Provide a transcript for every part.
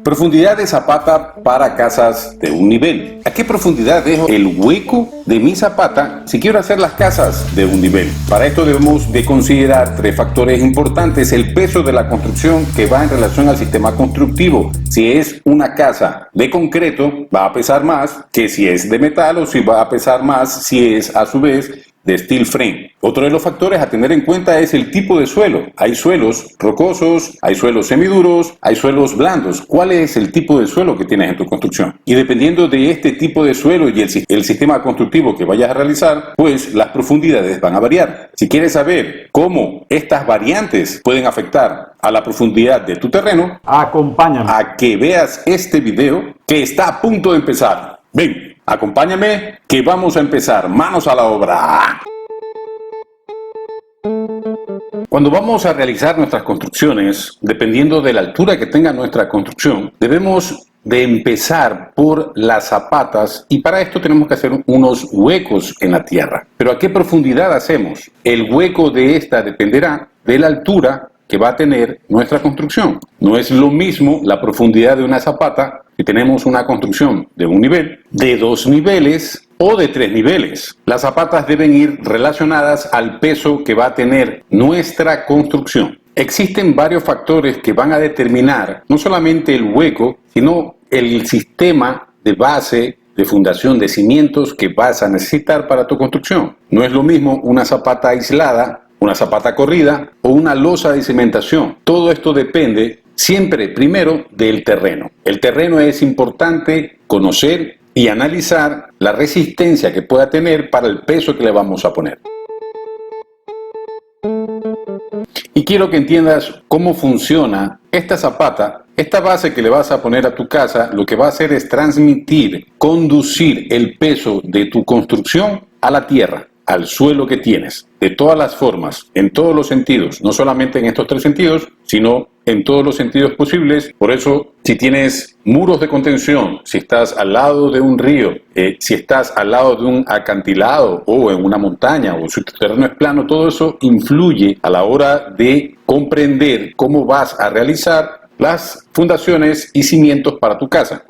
Profundidad de zapata para casas de un nivel. ¿A qué profundidad dejo el hueco de mi zapata si quiero hacer las casas de un nivel? Para esto debemos de considerar tres factores importantes. El peso de la construcción que va en relación al sistema constructivo. Si es una casa de concreto, va a pesar más que si es de metal, o si va a pesar más si es a su vez de steel frame. Otro de los factores a tener en cuenta es el tipo de suelo. Hay suelos rocosos, hay suelos semiduros, hay suelos blandos. ¿Cuál es el tipo de suelo que tienes en tu construcción? Y dependiendo de este tipo de suelo y el sistema constructivo que vayas a realizar, pues las profundidades van a variar. Si quieres saber cómo estas variantes pueden afectar a la profundidad de tu terreno, acompáñame a que veas este video que está a punto de empezar. Ven, acompáñame que vamos a empezar. Manos a la obra. Cuando vamos a realizar nuestras construcciones, dependiendo de la altura que tenga nuestra construcción, debemos de empezar por las zapatas, y para esto tenemos que hacer unos huecos en la tierra. ¿Pero a qué profundidad hacemos? El hueco de esta dependerá de la altura que va a tener nuestra construcción. No es lo mismo la profundidad de una zapata si tenemos una construcción de un nivel, de 2 niveles o de 3 niveles. Las zapatas deben ir relacionadas al peso que va a tener nuestra construcción. Existen varios factores que van a determinar no solamente el hueco, sino el sistema de base, de fundación, de cimientos que vas a necesitar para tu construcción. No es lo mismo una zapata aislada, una zapata corrida o una losa de cimentación. Todo esto depende siempre primero del terreno. El terreno es importante conocer y analizar la resistencia que pueda tener para el peso que le vamos a poner. Y quiero que entiendas cómo funciona esta zapata. Esta base que le vas a poner a tu casa, lo que va a hacer es transmitir, conducir el peso de tu construcción a la tierra, al suelo que tienes, de todas las formas, en todos los sentidos, no solamente en estos 3 sentidos, sino en todos los sentidos posibles. Por eso, si tienes muros de contención, si estás al lado de un río, si estás al lado de un acantilado o en una montaña, o si tu terreno es plano, todo eso influye a la hora de comprender cómo vas a realizar las fundaciones y cimientos para tu casa.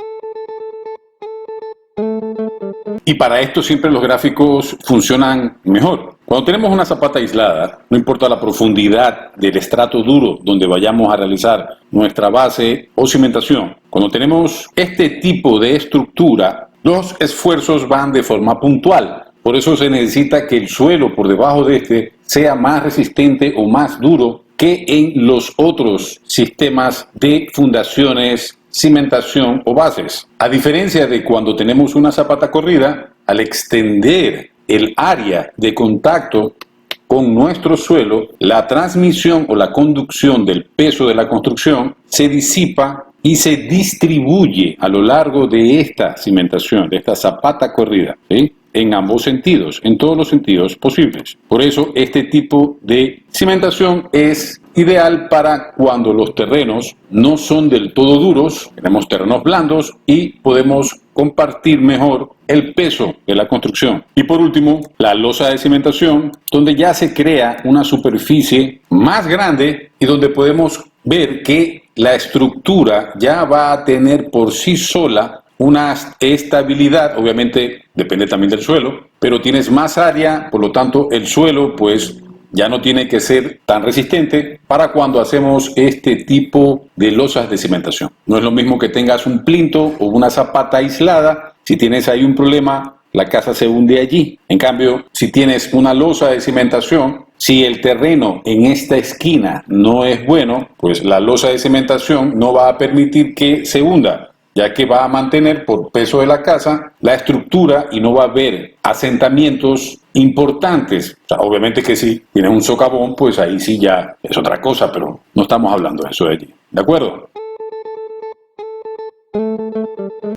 Y para esto siempre los gráficos funcionan mejor. Cuando tenemos una zapata aislada, no importa la profundidad del estrato duro donde vayamos a realizar nuestra base o cimentación, cuando tenemos este tipo de estructura, los esfuerzos van de forma puntual. Por eso se necesita que el suelo por debajo de este sea más resistente o más duro que en los otros sistemas de fundaciones, cimentación o bases. A diferencia de cuando tenemos una zapata corrida, al extender el área de contacto con nuestro suelo, la transmisión o la conducción del peso de la construcción se disipa y se distribuye a lo largo de esta cimentación, de esta zapata corrida, ¿sí? En ambos sentidos, en todos los sentidos posibles. Por eso este tipo de cimentación es ideal para cuando los terrenos no son del todo duros, tenemos terrenos blandos y podemos compartir mejor el peso de la construcción. Y por último, la losa de cimentación, donde ya se crea una superficie más grande y donde podemos ver que la estructura ya va a tener por sí sola una estabilidad. Obviamente depende también del suelo, pero tienes más área, por lo tanto el suelo pues ya no tiene que ser tan resistente para cuando hacemos este tipo de losas de cimentación. No es lo mismo que tengas un plinto o una zapata aislada. Si tienes ahí un problema, la casa se hunde allí. En cambio, si tienes una losa de cimentación, si el terreno en esta esquina no es bueno, pues la losa de cimentación no va a permitir que se hunda, ya que va a mantener por peso de la casa la estructura y no va a haber asentamientos importantes. O sea, obviamente que si tienes un socavón, pues ahí sí ya es otra cosa, pero no estamos hablando de eso de allí. ¿De acuerdo?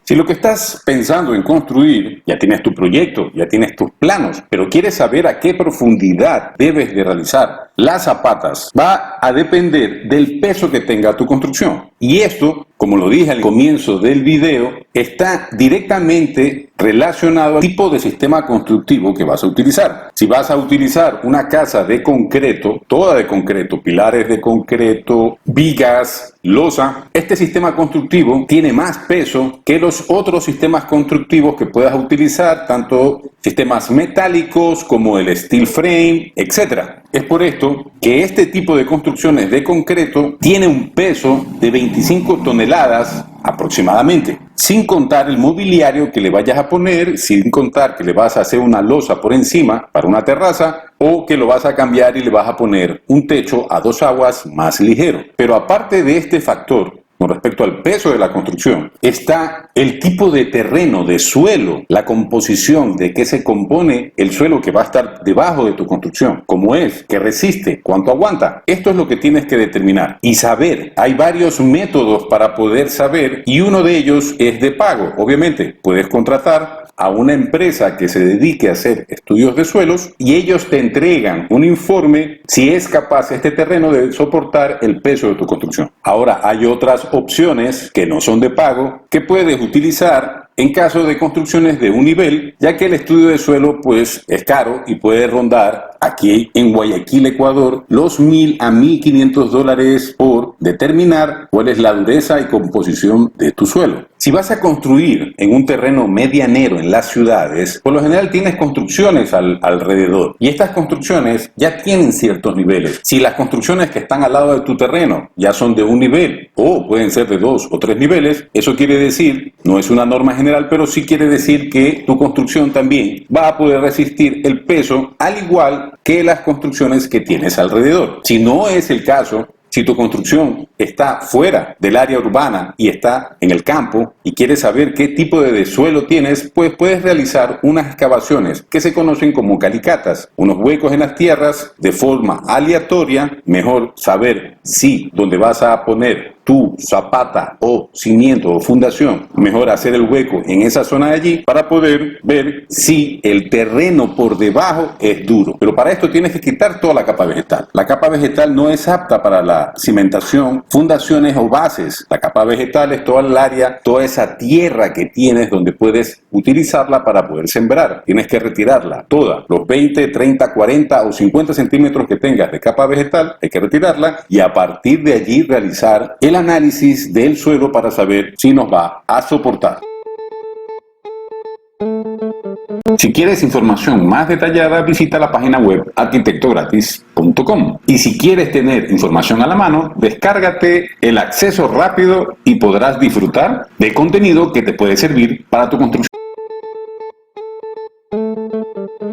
Si lo que estás pensando en construir, ya tienes tu proyecto, ya tienes tus planos, pero quieres saber a qué profundidad debes de realizar las zapatas, va a depender del peso que tenga tu construcción. Y esto, como lo dije al comienzo del video, está directamente relacionado al tipo de sistema constructivo que vas a utilizar. Si vas a utilizar una casa de concreto, toda de concreto, pilares de concreto, vigas, losa, este sistema constructivo tiene más peso que los otros sistemas constructivos que puedas utilizar, tanto sistemas metálicos como el steel frame, etc. Es por esto que este tipo de construcciones de concreto tiene un peso de 25 toneladas aproximadamente, sin contar el mobiliario que le vayas a poner, sin contar que le vas a hacer una losa por encima para una terraza o que lo vas a cambiar y le vas a poner un techo a dos aguas más ligero. Pero aparte de este factor, con respecto al peso de la construcción, está el tipo de terreno, de suelo, la composición de qué se compone el suelo que va a estar debajo de tu construcción, cómo es, qué resiste, cuánto aguanta. Esto es lo que tienes que determinar y saber. Hay varios métodos para poder saber y uno de ellos es de pago. Obviamente, puedes contratar a una empresa que se dedique a hacer estudios de suelos y ellos te entregan un informe si es capaz este terreno de soportar el peso de tu construcción. Ahora, hay otras opciones que no son de pago que puedes utilizar en caso de construcciones de un nivel, ya que el estudio de suelo pues es caro y puede rondar aquí en Guayaquil, Ecuador, los $1,000 a $1,500 por determinar cuál es la dureza y composición de tu suelo. Si vas a construir en un terreno medianero en las ciudades, por lo general tienes construcciones alrededor y estas construcciones ya tienen ciertos niveles. Si las construcciones que están al lado de tu terreno ya son de un nivel o pueden ser de 2 o 3 niveles, eso quiere decir, no es una norma general, pero sí quiere decir que tu construcción también va a poder resistir el peso al igual que las construcciones que tienes alrededor. Si no es el caso, si tu construcción está fuera del área urbana y está en el campo y quieres saber qué tipo de suelo tienes, pues puedes realizar unas excavaciones que se conocen como calicatas, unos huecos en las tierras de forma aleatoria. Mejor saber si donde vas a poner tu zapata o cimiento o fundación, mejor hacer el hueco en esa zona de allí para poder ver si el terreno por debajo es duro. Pero para esto tienes que quitar toda la capa vegetal. La capa vegetal no es apta para la cimentación, fundaciones o bases. La capa vegetal es toda el área, toda esa tierra que tienes donde puedes utilizarla para poder sembrar. Tienes que retirarla toda. Los 20, 30, 40 o 50 centímetros que tengas de capa vegetal, hay que retirarla y a partir de allí realizar el análisis del suelo para saber si nos va a soportar. Si quieres información más detallada, visita la página web arquitectogratis.com. Y si quieres tener información a la mano, descárgate el acceso rápido y podrás disfrutar de contenido que te puede servir para tu construcción.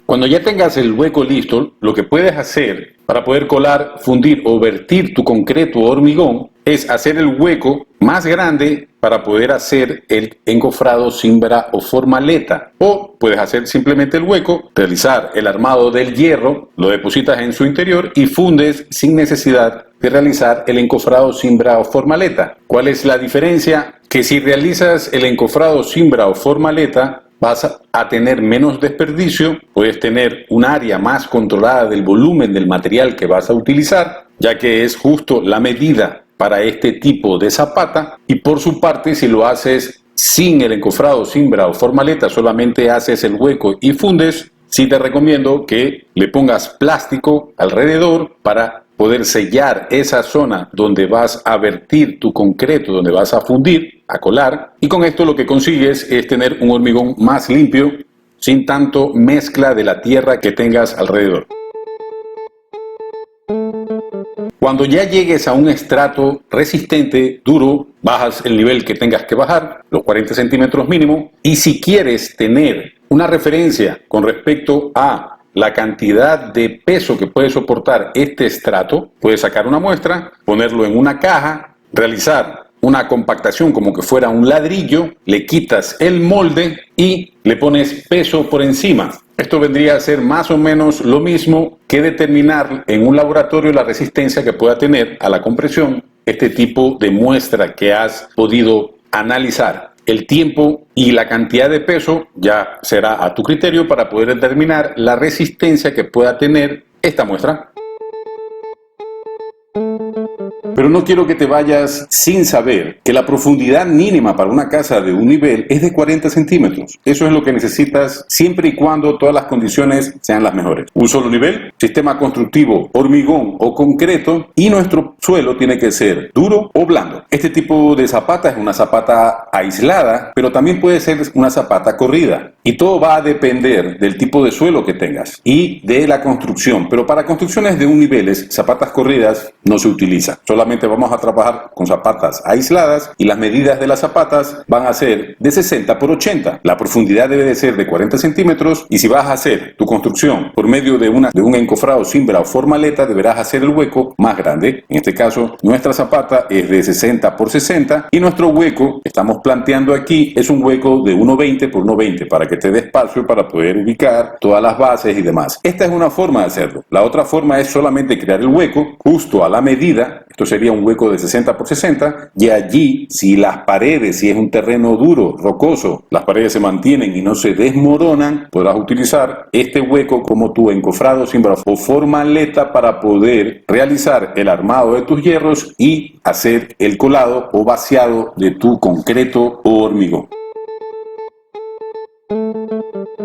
Cuando ya tengas el hueco listo, lo que puedes hacer para poder colar, fundir o vertir tu concreto o hormigón es hacer el hueco más grande para poder hacer el encofrado, cimbra o formaleta. O puedes hacer simplemente el hueco, realizar el armado del hierro, lo depositas en su interior y fundes sin necesidad de realizar el encofrado, cimbra o formaleta. ¿Cuál es la diferencia? Que si realizas el encofrado, cimbra o formaleta, vas a tener menos desperdicio, puedes tener un área más controlada del volumen del material que vas a utilizar, ya que es justo la medida para este tipo de zapata. Y por su parte, si lo haces sin el encofrado, cimbra o formaleta, solamente haces el hueco y fundes, sí te recomiendo que le pongas plástico alrededor para poder sellar esa zona donde vas a vertir tu concreto, donde vas a fundir, a colar, y con esto lo que consigues es tener un hormigón más limpio, sin tanto mezcla de la tierra que tengas alrededor. Cuando ya llegues a un estrato resistente, duro, bajas el nivel que tengas que bajar, los 40 centímetros mínimo, y si quieres tener una referencia con respecto a la cantidad de peso que puede soportar este estrato, puedes sacar una muestra, ponerlo en una caja, realizar una compactación como que fuera un ladrillo, le quitas el molde y le pones peso por encima. Esto vendría a ser más o menos lo mismo que determinar en un laboratorio la resistencia que pueda tener a la compresión este tipo de muestra que has podido analizar. El tiempo y la cantidad de peso ya será a tu criterio para poder determinar la resistencia que pueda tener esta muestra. Pero no quiero que te vayas sin saber que la profundidad mínima para una casa de un nivel es de 40 centímetros. Eso es lo que necesitas siempre y cuando todas las condiciones sean las mejores. Un solo nivel, sistema constructivo, hormigón o concreto, y nuestro suelo tiene que ser duro o blando. Este tipo de zapata es una zapata aislada, pero también puede ser una zapata corrida. Y todo va a depender del tipo de suelo que tengas y de la construcción. Pero para construcciones de un nivel, zapatas corridas no se utiliza. Solamente vamos a trabajar con zapatas aisladas y las medidas de las zapatas van a ser de 60 por 80. La profundidad debe de ser de 40 centímetros y si vas a hacer tu construcción por medio de un encofrado, cimbra o formaleta, deberás hacer el hueco más grande. En este caso, nuestra zapata es de 60 por 60 y nuestro hueco que estamos planteando aquí es un hueco de 1,20 por 1,20 para que te dé espacio para poder ubicar todas las bases y demás. Esta es una forma de hacerlo. La otra forma es solamente crear el hueco justo a la medida. Esto sería un hueco de 60 por 60 y allí, si las paredes, si es un terreno duro, rocoso, las paredes se mantienen y no se desmoronan, podrás utilizar este hueco como tu encofrado, cimbra o formaleta para poder realizar el armado de tus hierros y hacer el colado o vaciado de tu concreto o hormigón.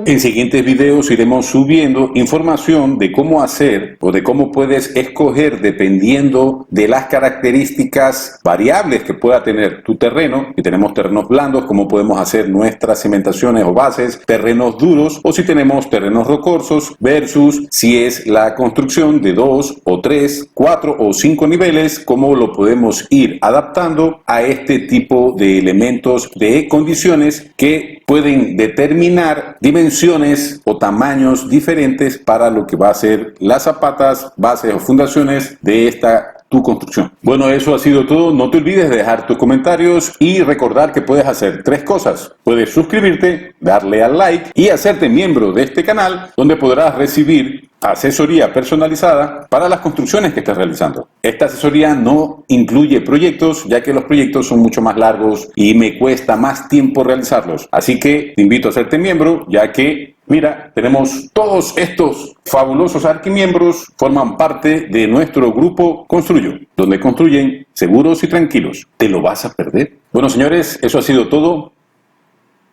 En siguientes videos iremos subiendo información de cómo hacer o de cómo puedes escoger dependiendo de las características variables que pueda tener tu terreno. Si tenemos terrenos blandos, cómo podemos hacer nuestras cimentaciones o bases, terrenos duros o si tenemos terrenos rocosos versus si es la construcción de 2 o 3, 4 o 5 niveles, cómo lo podemos ir adaptando a este tipo de elementos de condiciones que pueden determinar dimensiones o tamaños diferentes para lo que va a ser las zapatas, bases o fundaciones de esta tu construcción. Bueno, eso ha sido todo. No te olvides de dejar tus comentarios y recordar que puedes hacer 3 cosas. Puedes suscribirte, darle al like y hacerte miembro de este canal donde podrás recibir asesoría personalizada para las construcciones que estés realizando. Esta asesoría no incluye proyectos, ya que los proyectos son mucho más largos y me cuesta más tiempo realizarlos. Así que te invito a hacerte miembro, ya que mira, tenemos todos estos fabulosos arquimiembros, forman parte de nuestro grupo Construyo, donde construyen seguros y tranquilos. ¿Te lo vas a perder? Bueno, señores, eso ha sido todo.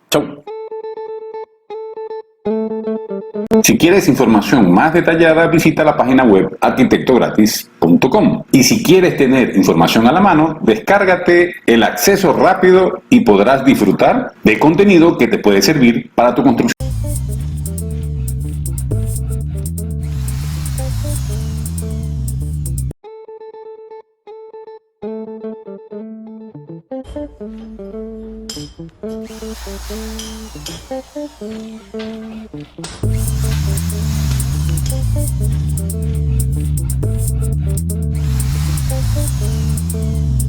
Chau. Si quieres información más detallada, visita la página web arquitectogratis.com. Y si quieres tener información a la mano, descárgate el acceso rápido y podrás disfrutar de contenido que te puede servir para tu construcción. Thank you.